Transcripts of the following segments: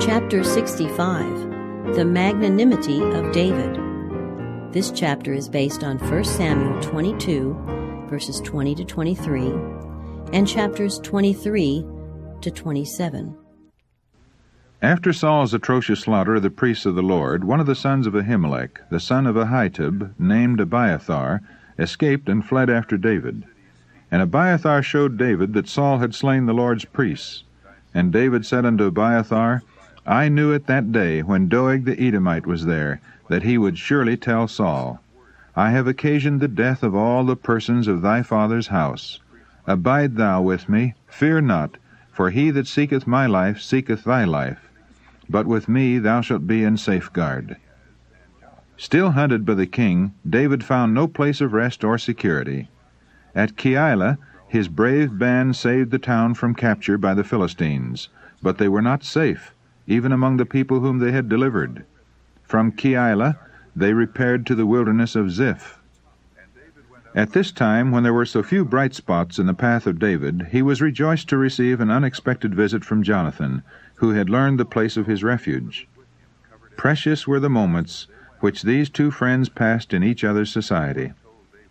Chapter 65, The Magnanimity of David. This chapter is based on 1 Samuel 22, verses 20 to 23, and chapters 23 to 27. After Saul's atrocious slaughter of the priests of the Lord, one of the sons of Ahimelech, the son of Ahitub, named Abiathar, escaped and fled after David. And Abiathar showed David that Saul had slain the Lord's priests. And David said unto Abiathar, I knew it that day, when Doeg the Edomite was there, that he would surely tell Saul, I have occasioned the death of all the persons of thy father's house. Abide thou with me, fear not, for he that seeketh my life seeketh thy life. But with me thou shalt be in safeguard. Still hunted by the king, David found no place of rest or security. At Keilah, his brave band saved the town from capture by the Philistines, but they were not safe, even among the people whom they had delivered. From Keilah they repaired to the wilderness of Ziph. At this time, when there were so few bright spots in the path of David, he was rejoiced to receive an unexpected visit from Jonathan, who had learned the place of his refuge. Precious were the moments which these two friends passed in each other's society.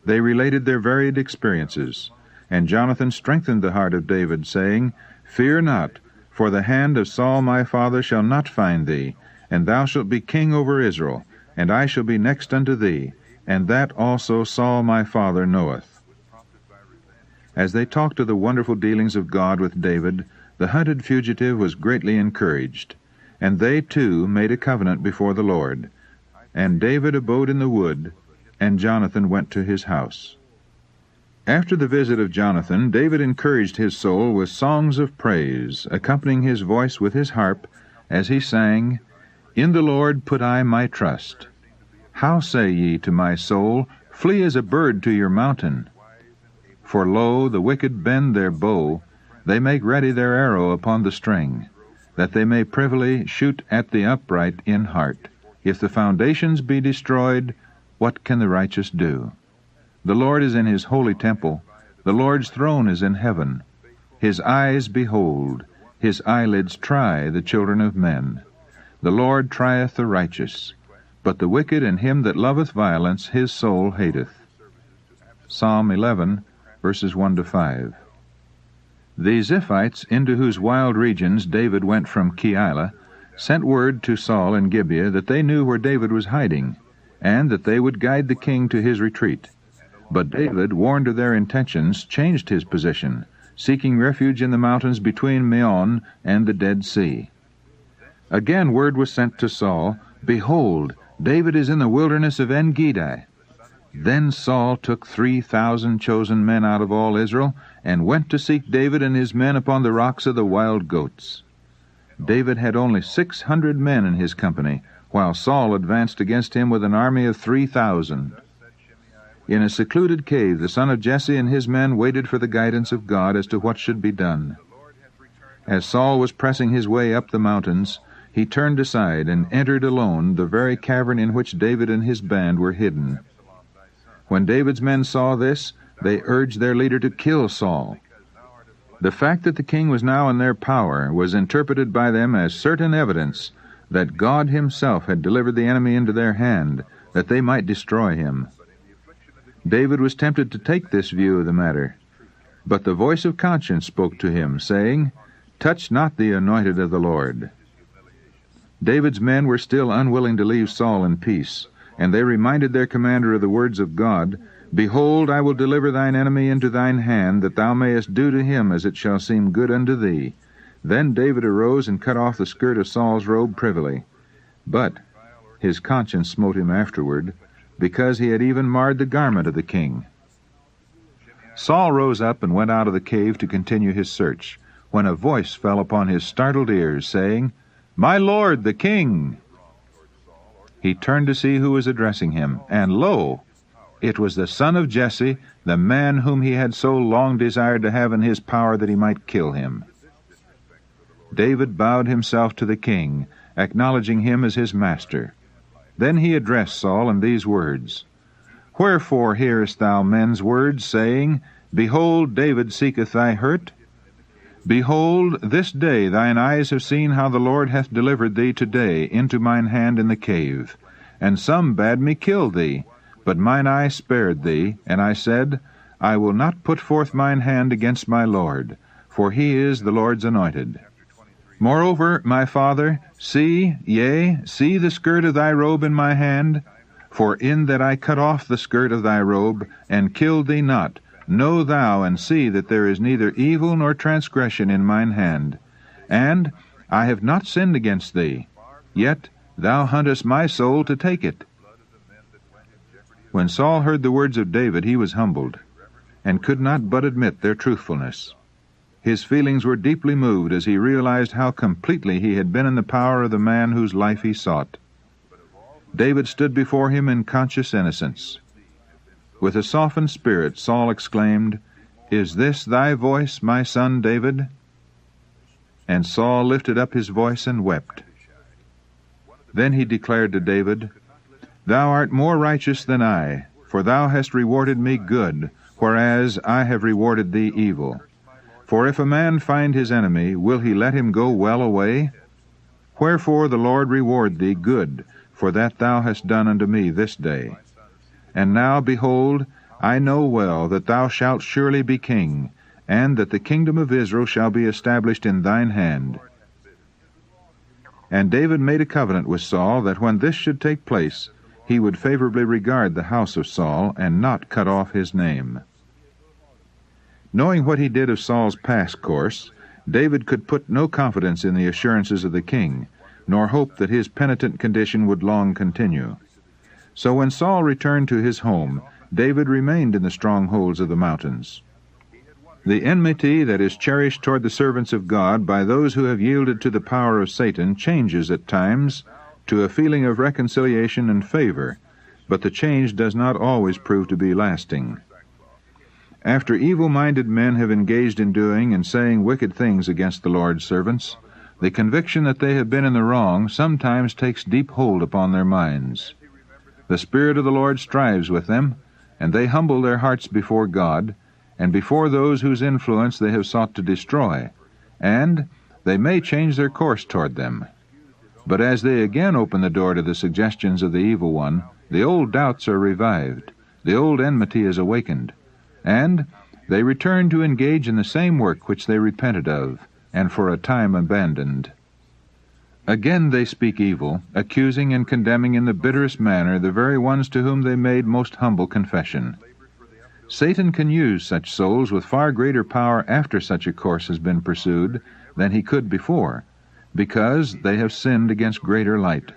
They related their varied experiences, and Jonathan strengthened the heart of David, saying, Fear not, for the hand of Saul my father shall not find thee, and thou shalt be king over Israel, and I shall be next unto thee, and that also Saul my father knoweth. As they talked of the wonderful dealings of God with David, the hunted fugitive was greatly encouraged, and they too made a covenant before the Lord. And David abode in the wood, and Jonathan went to his house. After the visit of Jonathan, David encouraged his soul with songs of praise, accompanying his voice with his harp, as he sang, In the Lord put I my trust. How say ye to my soul, Flee as a bird to your mountain? For lo, the wicked bend their bow, they make ready their arrow upon the string, that they may privily shoot at the upright in heart. If the foundations be destroyed, what can the righteous do? The Lord is in his holy temple, the Lord's throne is in heaven. His eyes behold, his eyelids try the children of men. The Lord trieth the righteous, but the wicked and him that loveth violence his soul hateth. Psalm 11, verses 1 to 5. The Ziphites, into whose wild regions David went from Keilah, sent word to Saul in Gibeah that they knew where David was hiding, and that they would guide the king to his retreat. But David, warned of their intentions, changed his position, seeking refuge in the mountains between Meon and the Dead Sea. Again word was sent to Saul, Behold, David is in the wilderness of En-Gedi. Then Saul took 3,000 chosen men out of all Israel, and went to seek David and his men upon the rocks of the wild goats. David had only 600 men in his company, while Saul advanced against him with an army of 3,000. In a secluded cave, the son of Jesse and his men waited for the guidance of God as to what should be done. As Saul was pressing his way up the mountains, he turned aside and entered alone the very cavern in which David and his band were hidden. When David's men saw this, they urged their leader to kill Saul. The fact that the king was now in their power was interpreted by them as certain evidence that God himself had delivered the enemy into their hand, that they might destroy him. David was tempted to take this view of the matter, but the voice of conscience spoke to him, saying, Touch not the anointed of the Lord. David's men were still unwilling to leave Saul in peace, and they reminded their commander of the words of God, Behold, I will deliver thine enemy into thine hand, that thou mayest do to him as it shall seem good unto thee. Then David arose and cut off the skirt of Saul's robe privily. But his conscience smote him afterward, because he had even marred the garment of the king. Saul rose up and went out of the cave to continue his search, when a voice fell upon his startled ears, saying, My lord, the king! He turned to see who was addressing him, and lo, it was the son of Jesse, the man whom he had so long desired to have in his power that he might kill him. David bowed himself to the king, acknowledging him as his master. Then he addressed Saul in these words, Wherefore hearest thou men's words, saying, Behold, David seeketh thy hurt? Behold, this day thine eyes have seen how the Lord hath delivered thee today into mine hand in the cave. And some bade me kill thee, but mine eye spared thee, and I said, I will not put forth mine hand against my Lord, for he is the Lord's anointed. Moreover, my father, see the skirt of thy robe in my hand, for in that I cut off the skirt of thy robe, and killed thee not, know thou and see that there is neither evil nor transgression in mine hand. And I have not sinned against thee, yet thou huntest my soul to take it. When Saul heard the words of David, he was humbled, and could not but admit their truthfulness. His feelings were deeply moved as he realized how completely he had been in the power of the man whose life he sought. David stood before him in conscious innocence. With a softened spirit, Saul exclaimed, Is this thy voice, my son David? And Saul lifted up his voice and wept. Then he declared to David, Thou art more righteous than I, for thou hast rewarded me good, whereas I have rewarded thee evil. For if a man find his enemy, will he let him go well away? Wherefore the Lord reward thee good, for that thou hast done unto me this day. And now, behold, I know well that thou shalt surely be king, and that the kingdom of Israel shall be established in thine hand. And David made a covenant with Saul that when this should take place, he would favorably regard the house of Saul, and not cut off his name. Knowing what he did of Saul's past course, David could put no confidence in the assurances of the king, nor hope that his penitent condition would long continue. So when Saul returned to his home, David remained in the strongholds of the mountains. The enmity that is cherished toward the servants of God by those who have yielded to the power of Satan changes at times to a feeling of reconciliation and favor, but the change does not always prove to be lasting. After evil-minded men have engaged in doing and saying wicked things against the Lord's servants, the conviction that they have been in the wrong sometimes takes deep hold upon their minds. The Spirit of the Lord strives with them, and they humble their hearts before God, and before those whose influence they have sought to destroy, and they may change their course toward them. But as they again open the door to the suggestions of the evil one, the old doubts are revived, the old enmity is awakened, and they return to engage in the same work which they repented of, and for a time abandoned. Again they speak evil, accusing and condemning in the bitterest manner the very ones to whom they made most humble confession. Satan can use such souls with far greater power after such a course has been pursued than he could before, because they have sinned against greater light.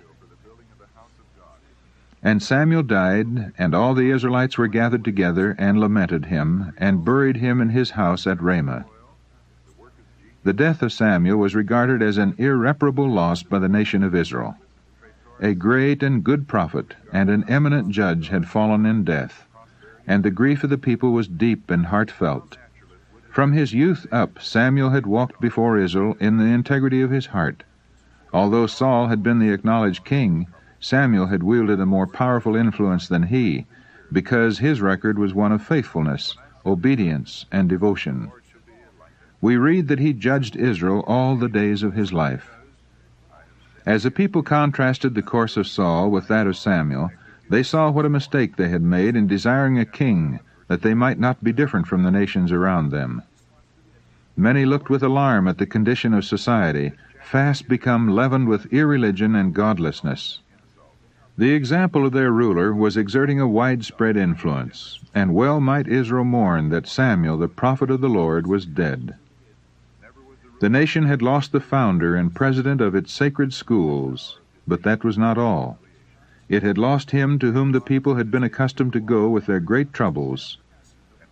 And Samuel died, and all the Israelites were gathered together, and lamented him, and buried him in his house at Ramah. The death of Samuel was regarded as an irreparable loss by the nation of Israel. A great and good prophet and an eminent judge had fallen in death, and the grief of the people was deep and heartfelt. From his youth up, Samuel had walked before Israel in the integrity of his heart. Although Saul had been the acknowledged king, Samuel had wielded a more powerful influence than he, because his record was one of faithfulness, obedience, and devotion. We read that he judged Israel all the days of his life. As the people contrasted the course of Saul with that of Samuel, they saw what a mistake they had made in desiring a king, that they might not be different from the nations around them. Many looked with alarm at the condition of society, fast become leavened with irreligion and godlessness. The example of their ruler was exerting a widespread influence, and well might Israel mourn that Samuel, the prophet of the Lord, was dead. The nation had lost the founder and president of its sacred schools, but that was not all. It had lost him to whom the people had been accustomed to go with their great troubles,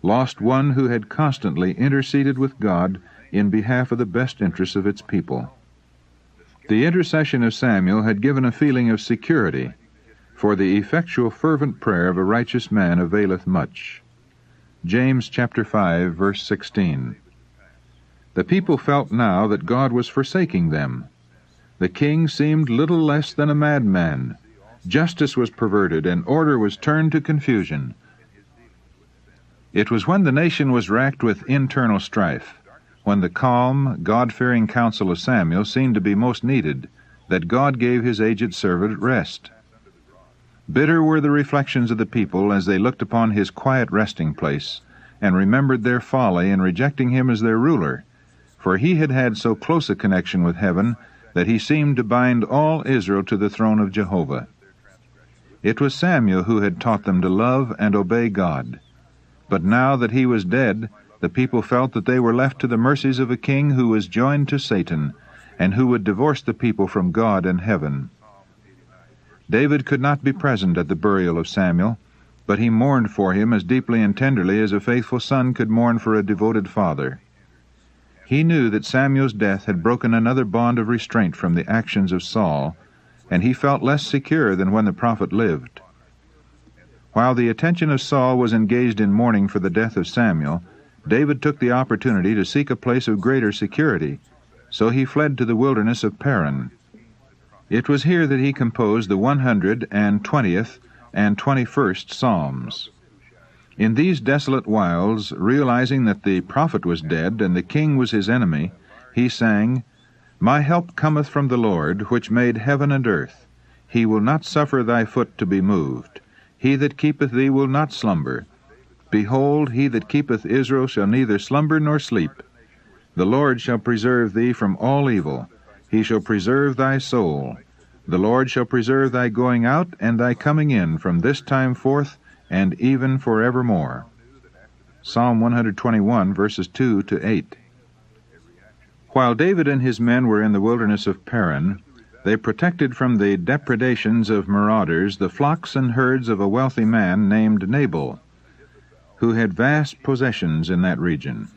lost one who had constantly interceded with God in behalf of the best interests of its people. The intercession of Samuel had given a feeling of security, for the effectual fervent prayer of a righteous man availeth much. James chapter 5, verse 16. The people felt now that God was forsaking them. The king seemed little less than a madman. Justice was perverted, and order was turned to confusion. It was when the nation was racked with internal strife, when the calm, God-fearing counsel of Samuel seemed to be most needed, that God gave his aged servant rest. Bitter were the reflections of the people as they looked upon his quiet resting place, and remembered their folly in rejecting him as their ruler, for he had had so close a connection with heaven that he seemed to bind all Israel to the throne of Jehovah. It was Samuel who had taught them to love and obey God. But now that he was dead, the people felt that they were left to the mercies of a king who was joined to Satan, and who would divorce the people from God and heaven. David could not be present at the burial of Samuel, but he mourned for him as deeply and tenderly as a faithful son could mourn for a devoted father. He knew that Samuel's death had broken another bond of restraint from the actions of Saul, and he felt less secure than when the prophet lived. While the attention of Saul was engaged in mourning for the death of Samuel, David took the opportunity to seek a place of greater security, so he fled to the wilderness of Paran. It was here that he composed the 120th and 21st Psalms. In these desolate wilds, realizing that the prophet was dead and the king was his enemy, he sang, "My help cometh from the Lord, which made heaven and earth. He will not suffer thy foot to be moved. He that keepeth thee will not slumber. Behold, he that keepeth Israel shall neither slumber nor sleep. The Lord shall preserve thee from all evil. He shall preserve thy soul. The Lord shall preserve thy going out and thy coming in from this time forth and even forevermore." Psalm 121, verses 2 to 8. While David and his men were in the wilderness of Paran, they protected from the depredations of marauders the flocks and herds of a wealthy man named Nabal, who had vast possessions in that region.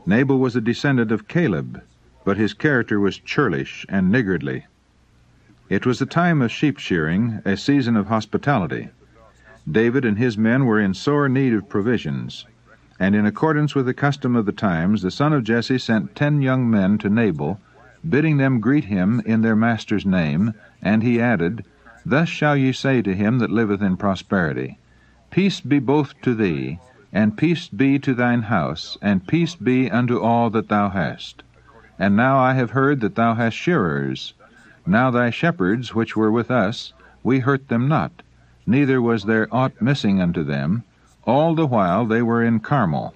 Nabal was a descendant of Caleb, but his character was churlish and niggardly. It was a time of sheep-shearing, a season of hospitality. David and his men were in sore need of provisions, and in accordance with the custom of the times, the son of Jesse sent 10 young men to Nabal, bidding them greet him in their master's name, and he added, "Thus shall ye say to him that liveth in prosperity, Peace be both to thee, and peace be to thine house, and peace be unto all that thou hast. And now I have heard that thou hast shearers. Now thy shepherds, which were with us, we hurt them not, neither was there aught missing unto them, all the while they were in Carmel.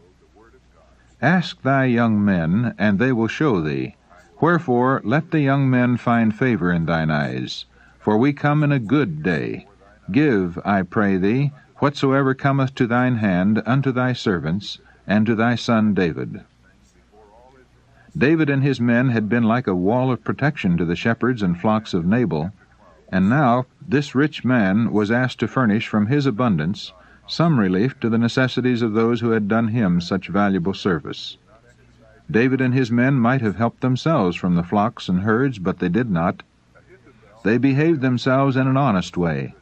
Ask thy young men, and they will show thee. Wherefore let the young men find favor in thine eyes, for we come in a good day. Give, I pray thee, whatsoever cometh to thine hand unto thy servants, and to thy son David." David and his men had been like a wall of protection to the shepherds and flocks of Nabal, and now this rich man was asked to furnish from his abundance some relief to the necessities of those who had done him such valuable service. David and his men might have helped themselves from the flocks and herds, but they did not. They behaved themselves in an honest way.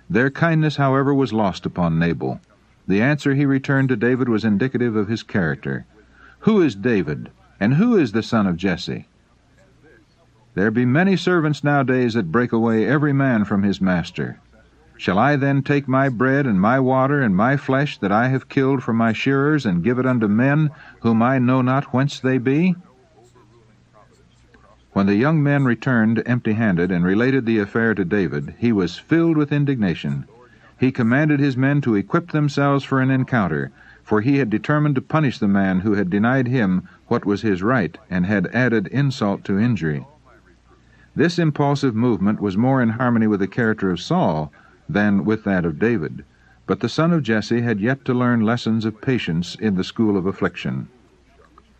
Their kindness, however, was lost upon Nabal. The answer he returned to David was indicative of his character. "Who is David, and who is the son of Jesse? There be many servants nowadays that break away every man from his master. Shall I then take my bread and my water and my flesh that I have killed for my shearers, and give it unto men whom I know not whence they be?" When the young men returned empty-handed and related the affair to David, he was filled with indignation. He commanded his men to equip themselves for an encounter, for he had determined to punish the man who had denied him what was his right and had added insult to injury. This impulsive movement was more in harmony with the character of Saul than with that of David, but the son of Jesse had yet to learn lessons of patience in the school of affliction.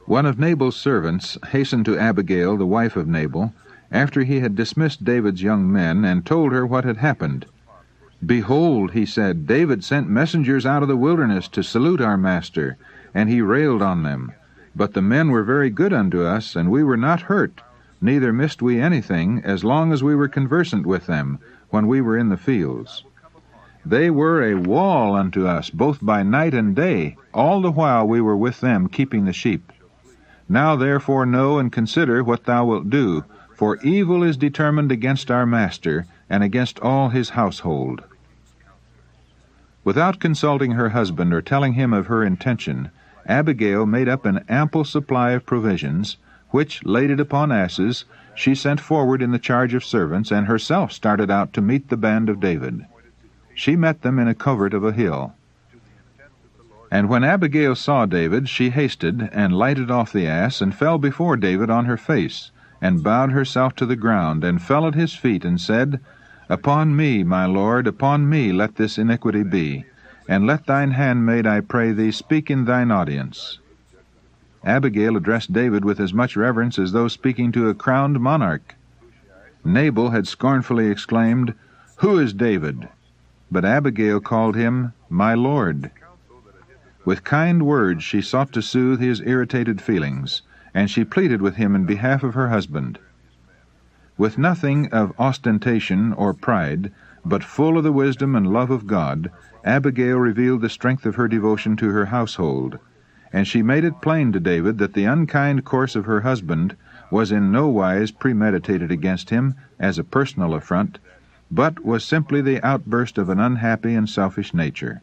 One of Nabal's servants hastened to Abigail, the wife of Nabal, after he had dismissed David's young men, and told her what had happened. "Behold," he said, "David sent messengers out of the wilderness to salute our master, and he railed on them. But the men were very good unto us, and we were not hurt, neither missed we anything, as long as we were conversant with them, when we were in the fields. They were a wall unto us, both by night and day, all the while we were with them keeping the sheep. Now therefore know and consider what thou wilt do, for evil is determined against our master, and against all his household." Without consulting her husband or telling him of her intention, Abigail made up an ample supply of provisions, which, laden upon asses, she sent forward in the charge of servants, and herself started out to meet the band of David. She met them in a covert of a hill. And when Abigail saw David, she hasted, and lighted off the ass, and fell before David on her face, and bowed herself to the ground, and fell at his feet, and said, Upon me, my lord, upon me let this iniquity be, and let thine handmaid, I pray thee, speak in thine audience. Abigail addressed David with as much reverence as though speaking to a crowned monarch. Nabal had scornfully exclaimed, Who is David? But Abigail called him, My lord. With kind words she sought to soothe his irritated feelings, and she pleaded with him in behalf of her husband. With nothing of ostentation or pride, but full of the wisdom and love of God, Abigail revealed the strength of her devotion to her household, and she made it plain to David that the unkind course of her husband was in no wise premeditated against him as a personal affront, but was simply the outburst of an unhappy and selfish nature.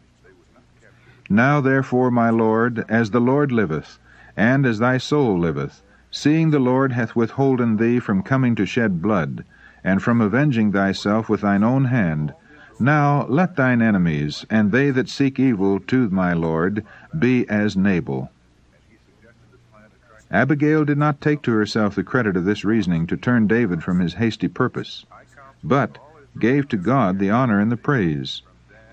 Now therefore, my lord, as the Lord liveth, and as thy soul liveth, seeing the Lord hath withholden thee from coming to shed blood, and from avenging thyself with thine own hand, now let thine enemies, and they that seek evil to my lord, be as Nabal. Abigail did not take to herself the credit of this reasoning to turn David from his hasty purpose, but gave to God the honor and the praise.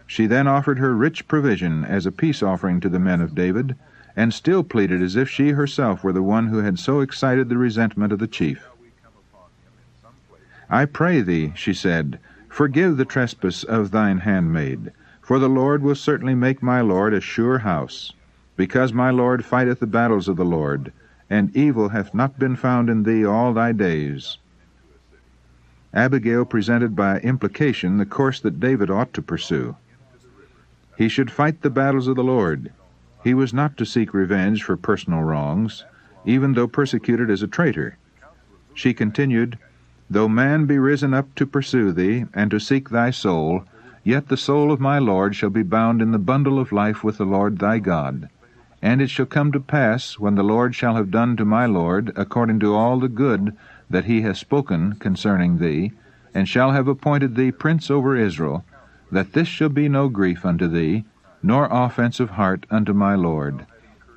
She then offered her rich provision as a peace offering to the men of David, and still pleaded as if she herself were the one who had so excited the resentment of the chief. I pray thee, she said, forgive the trespass of thine handmaid, for the Lord will certainly make my lord a sure house, because my lord fighteth the battles of the Lord, and evil hath not been found in thee all thy days. Abigail presented by implication the course that David ought to pursue. He should fight the battles of the Lord. He was not to seek revenge for personal wrongs, even though persecuted as a traitor. She continued, Though man be risen up to pursue thee, and to seek thy soul, yet the soul of my Lord shall be bound in the bundle of life with the Lord thy God. And it shall come to pass, when the Lord shall have done to my Lord, according to all the good that he hath spoken concerning thee, and shall have appointed thee prince over Israel, that this shall be no grief unto thee, nor offense of heart unto my Lord,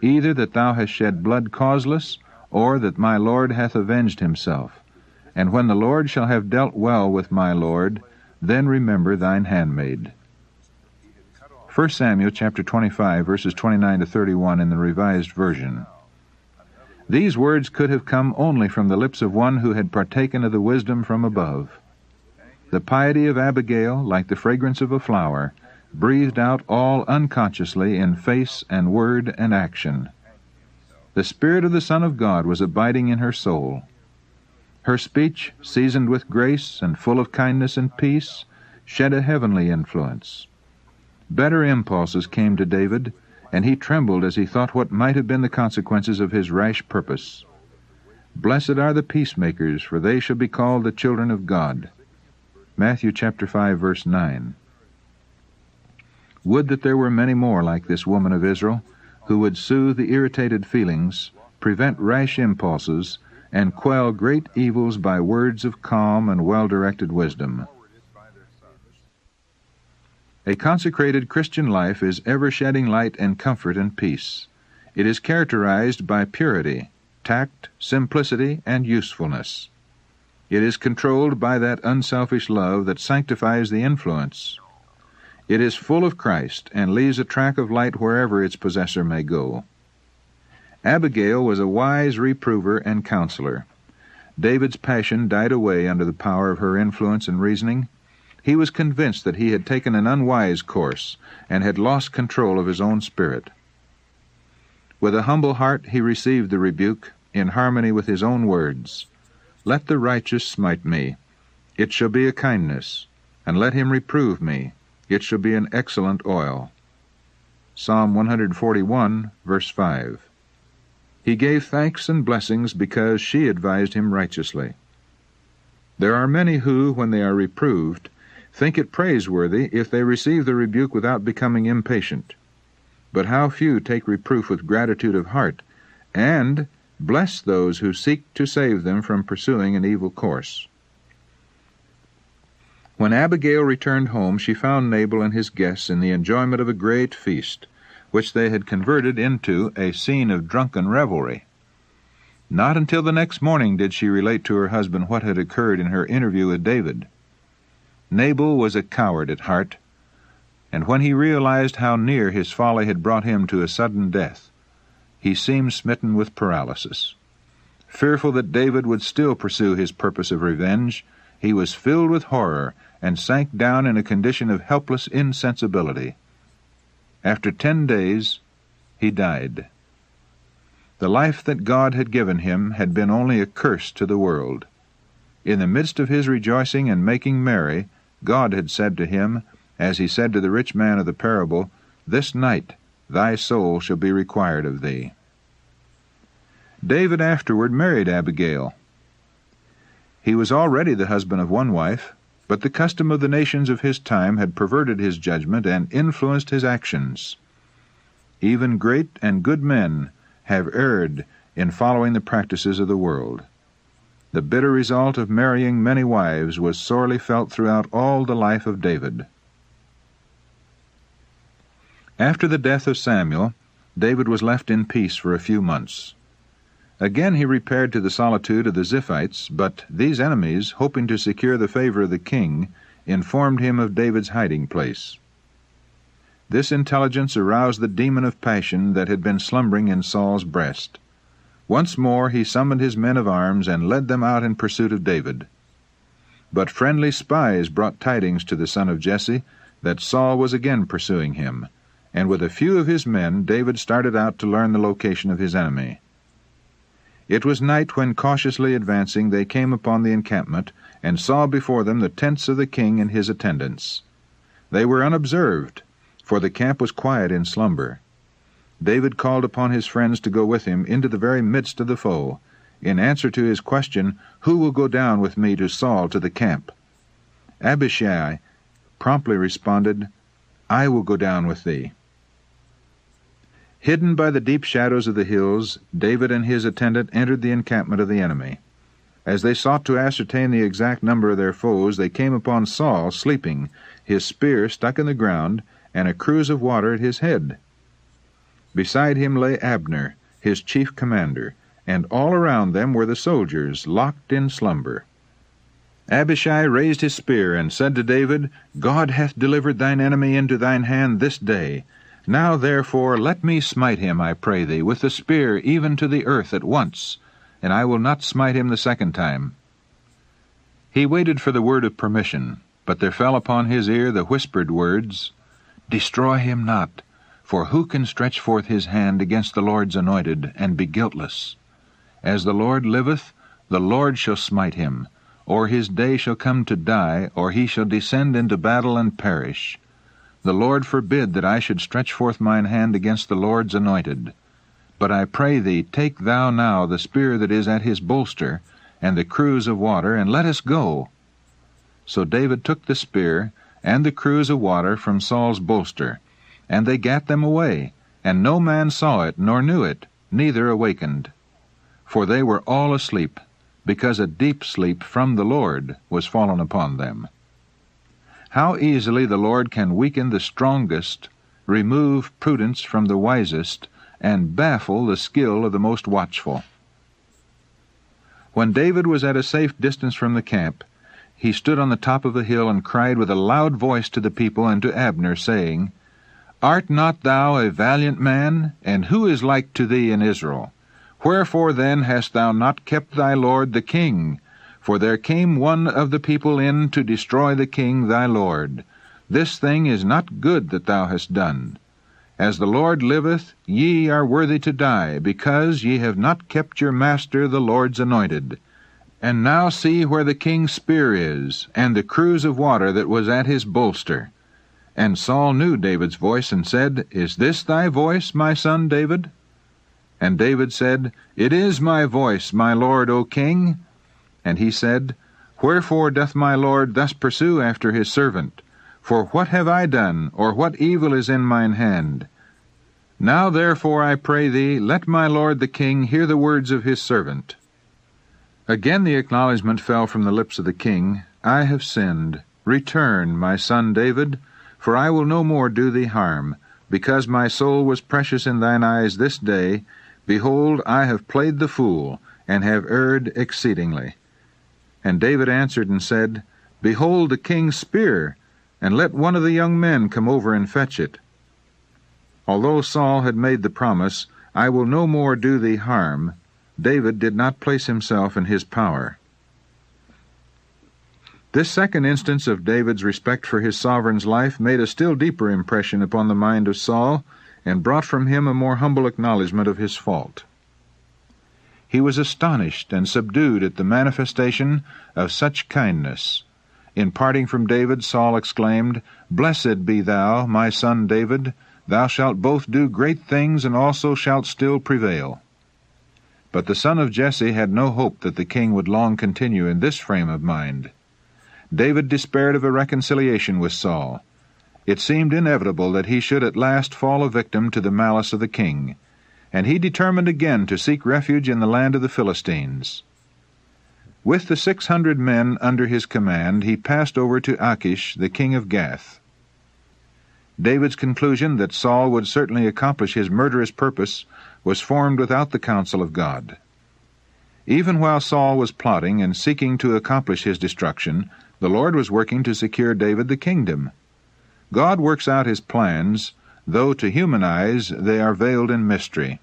either that thou hast shed blood causeless, or that my Lord hath avenged himself. And when the Lord shall have dealt well with my Lord, then remember thine handmaid. 1 Samuel chapter 25, verses 29 to 31 in the Revised Version. These words could have come only from the lips of one who had partaken of the wisdom from above. The piety of Abigail, like the fragrance of a flower, breathed out all unconsciously in face and word and action. The Spirit of the Son of God was abiding in her soul. Her speech, seasoned with grace and full of kindness and peace, shed a heavenly influence. Better impulses came to David, and he trembled as he thought what might have been the consequences of his rash purpose. Blessed are the peacemakers, for they shall be called the children of God. Matthew chapter 5, verse 9. Would that there were many more like this woman of Israel, who would soothe the irritated feelings, prevent rash impulses, and quell great evils by words of calm and well-directed wisdom. A consecrated Christian life is ever shedding light and comfort and peace. It is characterized by purity, tact, simplicity, and usefulness. It is controlled by that unselfish love that sanctifies the influence. It is full of Christ and leaves a track of light wherever its possessor may go. Abigail was a wise reprover and counselor. David's passion died away under the power of her influence and reasoning. He was convinced that he had taken an unwise course and had lost control of his own spirit. With a humble heart he received the rebuke in harmony with his own words. Let the righteous smite me, it shall be a kindness, and let him reprove me, it shall be an excellent oil. Psalm 141, verse 5. He gave thanks and blessings because she advised him righteously. There are many who, when they are reproved, think it praiseworthy if they receive the rebuke without becoming impatient. but how few take reproof with gratitude of heart, and bless those who seek to save them from pursuing an evil course. When Abigail returned home, she found Nabal and his guests in the enjoyment of a great feast, which they had converted into a scene of drunken revelry. Not until the next morning did she relate to her husband what had occurred in her interview with David. Nabal was a coward at heart, and when he realized how near his folly had brought him to a sudden death, he seemed smitten with paralysis. Fearful that David would still pursue his purpose of revenge, he was filled with horror and sank down in a condition of helpless insensibility. After 10 days, he died. The life that God had given him had been only a curse to the world. In the midst of his rejoicing and making merry, God had said to him, as he said to the rich man of the parable, "This night thy soul shall be required of thee." David afterward married Abigail. He was already the husband of one wife, but the custom of the nations of his time had perverted his judgment and influenced his actions. Even great and good men have erred in following the practices of the world. The bitter result of marrying many wives was sorely felt throughout all the life of David. After the death of Samuel, David was left in peace for a few months. Again he repaired to the solitude of the Ziphites, but these enemies, hoping to secure the favor of the king, informed him of David's hiding place. This intelligence aroused the demon of passion that had been slumbering in Saul's breast. Once more he summoned his men of arms and led them out in pursuit of David. But friendly spies brought tidings to the son of Jesse that Saul was again pursuing him, and with a few of his men David started out to learn the location of his enemy. It was night when, cautiously advancing, they came upon the encampment, and saw before them the tents of the king and his attendants. They were unobserved, for the camp was quiet in slumber. David called upon his friends to go with him into the very midst of the foe. In answer to his question, "Who will go down with me to Saul to the camp?" Abishai promptly responded, "I will go down with thee." Hidden by the deep shadows of the hills, David and his attendant entered the encampment of the enemy. As they sought to ascertain the exact number of their foes, they came upon Saul sleeping, his spear stuck in the ground, and a cruse of water at his head. Beside him lay Abner, his chief commander, and all around them were the soldiers, locked in slumber. Abishai raised his spear and said to David, "God hath delivered thine enemy into thine hand this day. Now therefore let me smite him, I pray thee, with the spear even to the earth at once, and I will not smite him the second time." He waited for the word of permission, but there fell upon his ear the whispered words, "Destroy him not, for who can stretch forth his hand against the Lord's anointed, and be guiltless? As the Lord liveth, the Lord shall smite him, or his day shall come to die, or he shall descend into battle and perish. The Lord forbid that I should stretch forth mine hand against the Lord's anointed. But I pray thee, take thou now the spear that is at his bolster, and the cruse of water, and let us go." So David took the spear and the cruse of water from Saul's bolster, and they gat them away, and no man saw it, nor knew it, neither awakened. For they were all asleep, because a deep sleep from the Lord was fallen upon them. How easily the Lord can weaken the strongest, remove prudence from the wisest, and baffle the skill of the most watchful. When David was at a safe distance from the camp, he stood on the top of a hill and cried with a loud voice to the people and to Abner, saying, "Art not thou a valiant man? And who is like to thee in Israel? Wherefore then hast thou not kept thy lord the king? For there came one of the people in to destroy the king thy lord. This thing is not good that thou hast done. As the Lord liveth, ye are worthy to die, because ye have not kept your master the Lord's anointed. And now see where the king's spear is, and the cruse of water that was at his bolster." And Saul knew David's voice, and said, "Is this thy voice, my son David?" And David said, "It is my voice, my lord, O king." And he said, "Wherefore doth my lord thus pursue after his servant? For what have I done, or what evil is in mine hand?" Now therefore I pray thee, let my lord the king hear the words of his servant. Again the acknowledgment fell from the lips of the king, I have sinned. Return, my son David, for I will no more do thee harm, because my soul was precious in thine eyes this day. Behold, I have played the fool, and have erred exceedingly. And David answered and said, Behold the king's spear, and let one of the young men come over and fetch it. Although Saul had made the promise, I will no more do thee harm, David did not place himself in his power. This second instance of David's respect for his sovereign's life made a still deeper impression upon the mind of Saul, and brought from him a more humble acknowledgment of his fault. He was astonished and subdued at the manifestation of such kindness. In parting from David, Saul exclaimed, Blessed be thou, my son David, thou shalt both do great things, and also shalt still prevail. But the son of Jesse had no hope that the king would long continue in this frame of mind. David despaired of a reconciliation with Saul. It seemed inevitable that he should at last fall a victim to the malice of the king, and he determined again to seek refuge in the land of the Philistines. With the 600 men under his command, he passed over to Achish, the king of Gath. David's conclusion that Saul would certainly accomplish his murderous purpose was formed without the counsel of God. Even while Saul was plotting and seeking to accomplish his destruction, the Lord was working to secure David the kingdom. God works out his plans, though to human eyes they are veiled in mystery.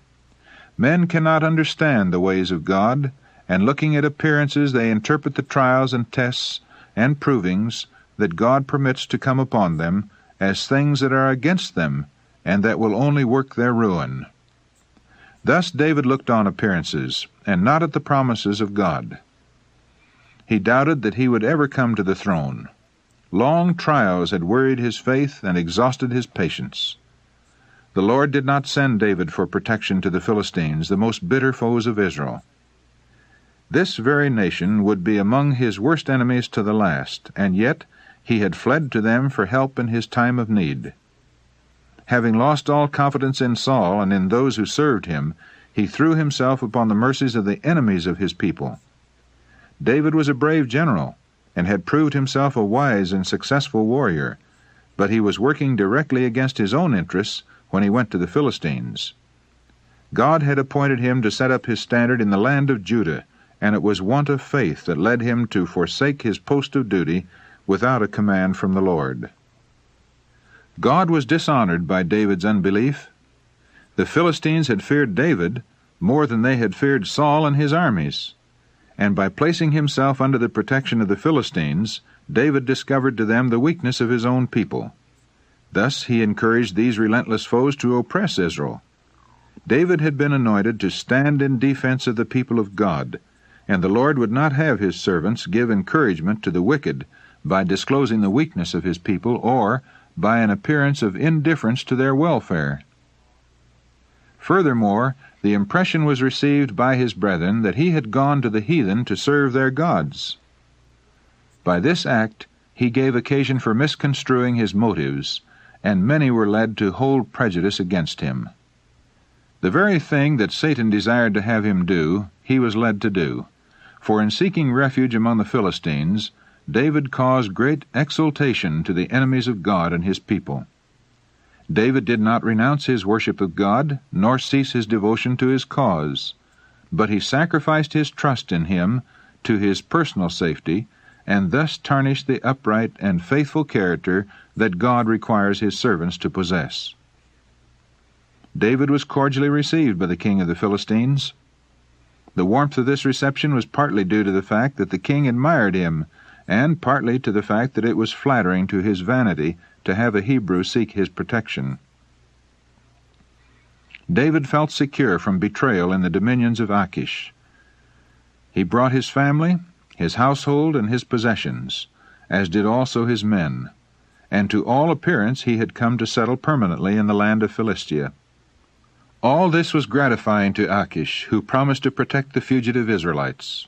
Men cannot understand the ways of God, and looking at appearances they interpret the trials and tests and provings that God permits to come upon them as things that are against them, and that will only work their ruin. Thus David looked on appearances, and not at the promises of God. He doubted that he would ever come to the throne. Long trials had worried his faith and exhausted his patience. The Lord did not send David for protection to the Philistines, the most bitter foes of Israel. This very nation would be among his worst enemies to the last, and yet he had fled to them for help in his time of need. Having lost all confidence in Saul and in those who served him, he threw himself upon the mercies of the enemies of his people. David was a brave general, and had proved himself a wise and successful warrior, but he was working directly against his own interests when he went to the Philistines. God had appointed him to set up his standard in the land of Judah, and it was want of faith that led him to forsake his post of duty without a command from the Lord. God was dishonored by David's unbelief. The Philistines had feared David more than they had feared Saul and his armies, and by placing himself under the protection of the Philistines, David discovered to them the weakness of his own people. Thus he encouraged these relentless foes to oppress Israel. David had been anointed to stand in defense of the people of God, and the Lord would not have his servants give encouragement to the wicked by disclosing the weakness of his people or by an appearance of indifference to their welfare. Furthermore, the impression was received by his brethren that he had gone to the heathen to serve their gods. By this act he gave occasion for misconstruing his motives, and many were led to hold prejudice against him. The very thing that Satan desired to have him do, he was led to do. For in seeking refuge among the Philistines, David caused great exultation to the enemies of God and his people. David did not renounce his worship of God, nor cease his devotion to his cause, but he sacrificed his trust in him to his personal safety, and thus tarnished the upright and faithful character that God requires his servants to possess. David was cordially received by the king of the Philistines. The warmth of this reception was partly due to the fact that the king admired him, and partly to the fact that it was flattering to his vanity to have a Hebrew seek his protection. David felt secure from betrayal in the dominions of Achish. He brought his family, his household, and his possessions, as did also his men, and to all appearance he had come to settle permanently in the land of Philistia. All this was gratifying to Achish, who promised to protect the fugitive Israelites.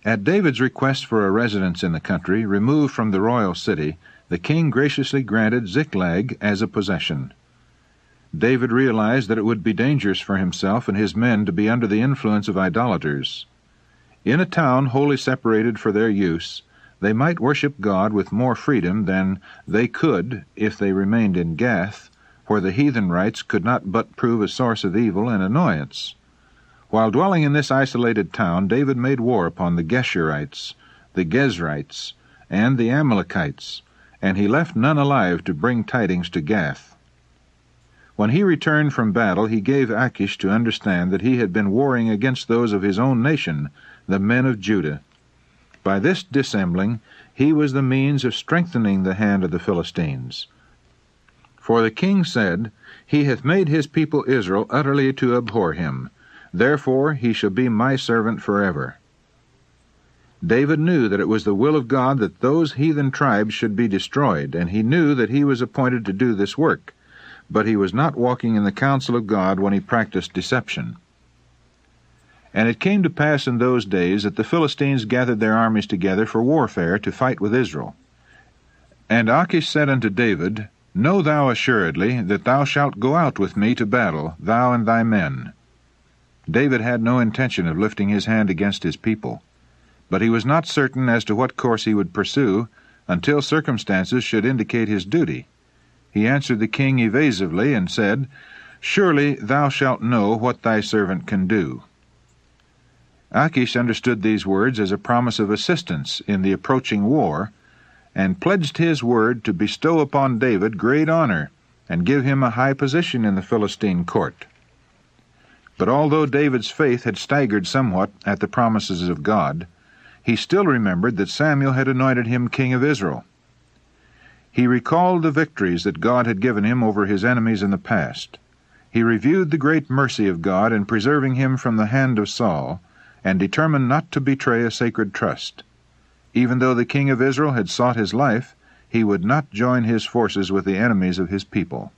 At David's request for a residence in the country, removed from the royal city, the king graciously granted Ziklag as a possession. David realized that it would be dangerous for himself and his men to be under the influence of idolaters. In a town wholly separated for their use, they might worship God with more freedom than they could if they remained in Gath, where the heathen rites could not but prove a source of evil and annoyance. While dwelling in this isolated town, David made war upon the Geshurites, the Gezrites, and the Amalekites, and he left none alive to bring tidings to Gath. When he returned from battle, he gave Achish to understand that he had been warring against those of his own nation, the men of Judah. By this dissembling, he was the means of strengthening the hand of the Philistines. For the king said, He hath made his people Israel utterly to abhor him. Therefore he shall be my servant forever. David knew that it was the will of God that those heathen tribes should be destroyed, and he knew that he was appointed to do this work. But he was not walking in the counsel of God when he practiced deception. And it came to pass in those days that the Philistines gathered their armies together for warfare to fight with Israel. And Achish said unto David, Know thou assuredly that thou shalt go out with me to battle, thou and thy men. David had no intention of lifting his hand against his people, but he was not certain as to what course he would pursue until circumstances should indicate his duty. He answered the king evasively, and said, Surely thou shalt know what thy servant can do. Achish understood these words as a promise of assistance in the approaching war, and pledged his word to bestow upon David great honor, and give him a high position in the Philistine court. But although David's faith had staggered somewhat at the promises of God, he still remembered that Samuel had anointed him king of Israel. He recalled the victories that God had given him over his enemies in the past. He reviewed the great mercy of God in preserving him from the hand of Saul, and determined not to betray a sacred trust. Even though the king of Israel had sought his life, he would not join his forces with the enemies of his people.